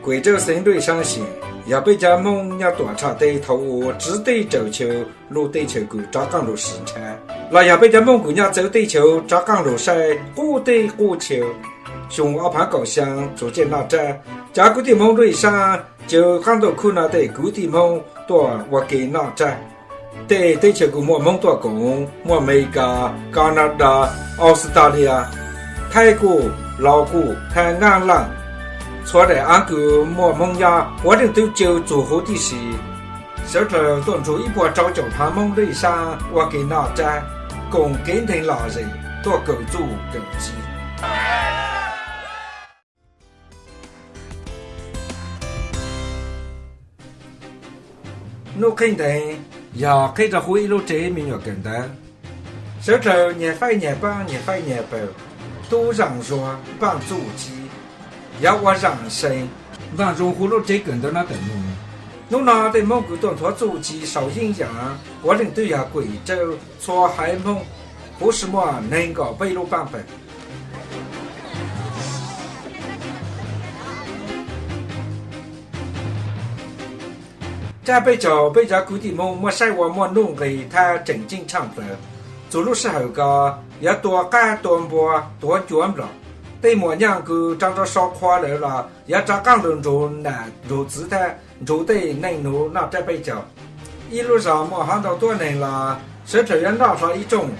贵州省瑞上县也被家蒙也多差的头我只对周球路对球股扎岗路市场，那也被家蒙古人走对球扎岗路晒过对过球，熊阿盘高香逐渐那站，家古的蒙瑞上就看到苦那的古的蒙多我给那站。对对球股莫蒙多公莫美加加拿大澳大利亚泰国老古台湾人错的安个莫蒙呀我人都就做好的事小着当初一波招教他蒙瑞上我给那站共跟听老人多构筑构基我肯定也开着会路这面要跟的，小时年费年半年费年包，都让说帮助机，要我让谁，让用葫芦这跟的那等路，侬那对蒙古当托主机受影响，我人都要贵州错海蒙，不是么能够背路版本。这被家古的梦莫晒我莫弄给他正经唱的，走路时候个要多干多播多卷了，对莫娘个长着烧垮了，要扎岗轮中难如子的，就得能路那这被家，一路上莫看到多人了，舌头要拿上一种，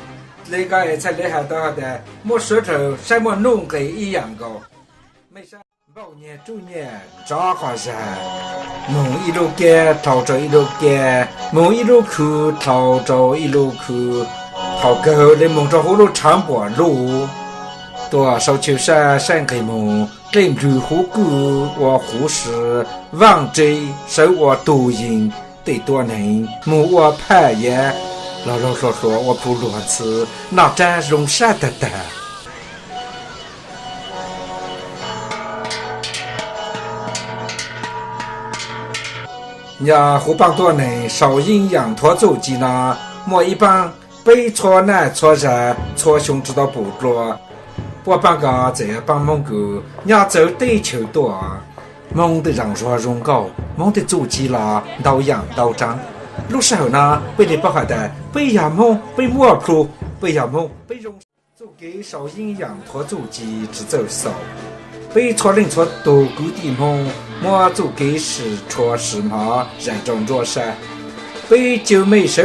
那个才厉害的，莫舌头晒莫弄给一样个，没啥。包年周年扎花山，梦一路干，朝着一路干，梦一路去，朝着一路去，好高的梦着葫芦长波路，多少秋山山开梦，人如虎骨，我虎视望贼，手我抖音，对多人，梦我攀岩，老说我不裸辞，那真容山的。呀，后帮多人少阴阳拖走机呢，莫一帮被错难错人错凶知道不着，我帮个这帮蒙古，伢走地球多，蒙的让说容高，蒙的走机啦，到阳到长，路时候呢，被你不好的，被阳蒙被摸扑，被阳蒙被容走给少阴阳拖走机只走少。被错人错多古地蒙，莫做给是错是嘛，人中着山。被九妹手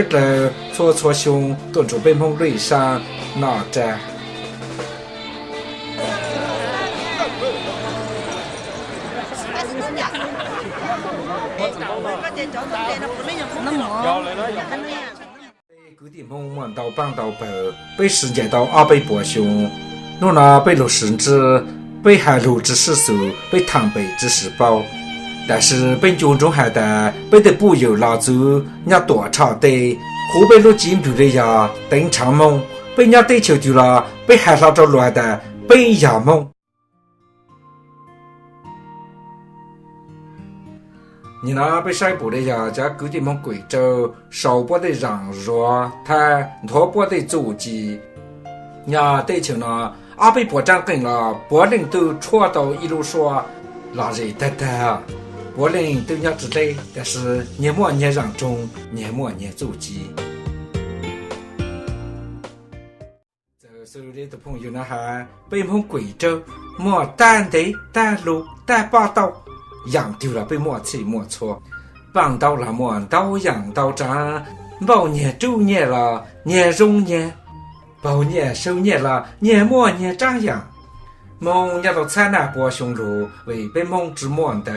头错胸，多出被蒙雷上哪吒。古地蒙莫到帮到北，被世界到阿贝波胸，弄那被罗甚至。被海陆之世俗，被唐北之世包，但是被军中还的被的不由老祖，伢多长的，湖北路进步的呀，登长梦，被伢对球丢了，被海上着乱的，被亚梦。你那被晒布的呀，在古地蒙贵州，少波的让弱，他多波的足迹，伢对球呢？阿被波长跟了，波人都戳到一路说，那人得得，波人都要知道，但是年末年让中，年末年走机。这所有的朋友呢，还被蒙贵州莫单地单路单把刀，养丢了被莫气莫错，帮到了莫刀养刀长，某年周年了，年中年。包年收年了，年末年长样。蒙要到采南波雄路，为被蒙之蒙斗，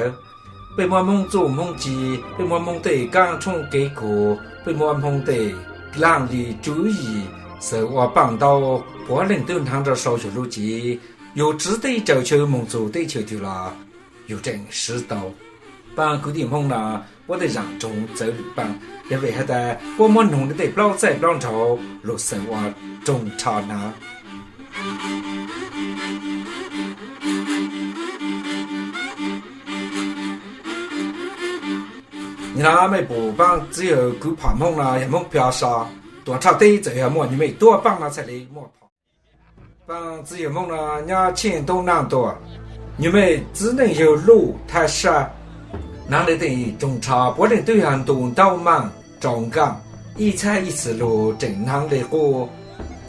被莫蒙做蒙鸡，被莫蒙对刚冲给过，被莫蒙对让里注意，是我帮到波人都躺着少学路机，有值得找求蒙做对求丢了，有真实道。帮古地蒙呢，我得让中走路帮。因为还在我们弄的不老在不老潮，路生活中差呢。你那没不帮，只有狗爬蒙了，也蒙表杀，多差对这样么？你没多帮了才来莫跑。帮只有蒙了，伢钱都难多，你们只能有路太少，哪里的中超不能对象动到忙中港，一菜一次路正常的过。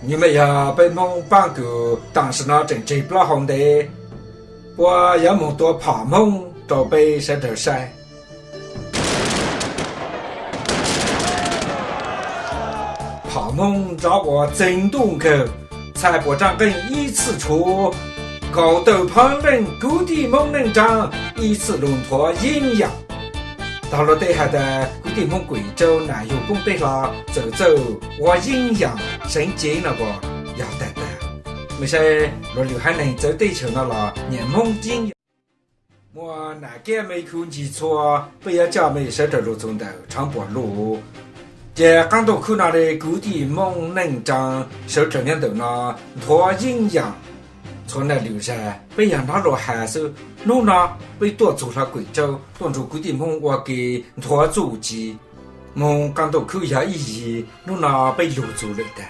你们要被蒙帮个，当时呢正治不了红的，我要蒙多怕蒙，就被石头晒。怕蒙找我真洞口，才不长跟一次出，高斗旁人谷地蒙人长，一次轮脱阴阳。到了对下的古地蒙贵州南有工队了，走走我阴阳神经了个要得的，没事，我留还能走对球了年蒙金。我那个没空记错，不要叫没事的路中的长波路。这刚到口那里古地蒙人长，手这两头呢脱阴阳。从那留下，被让他落海手，弄呢被夺走了贵州，当初规定蒙我给拖足迹，蒙刚到口下意义，弄呢被留住了的。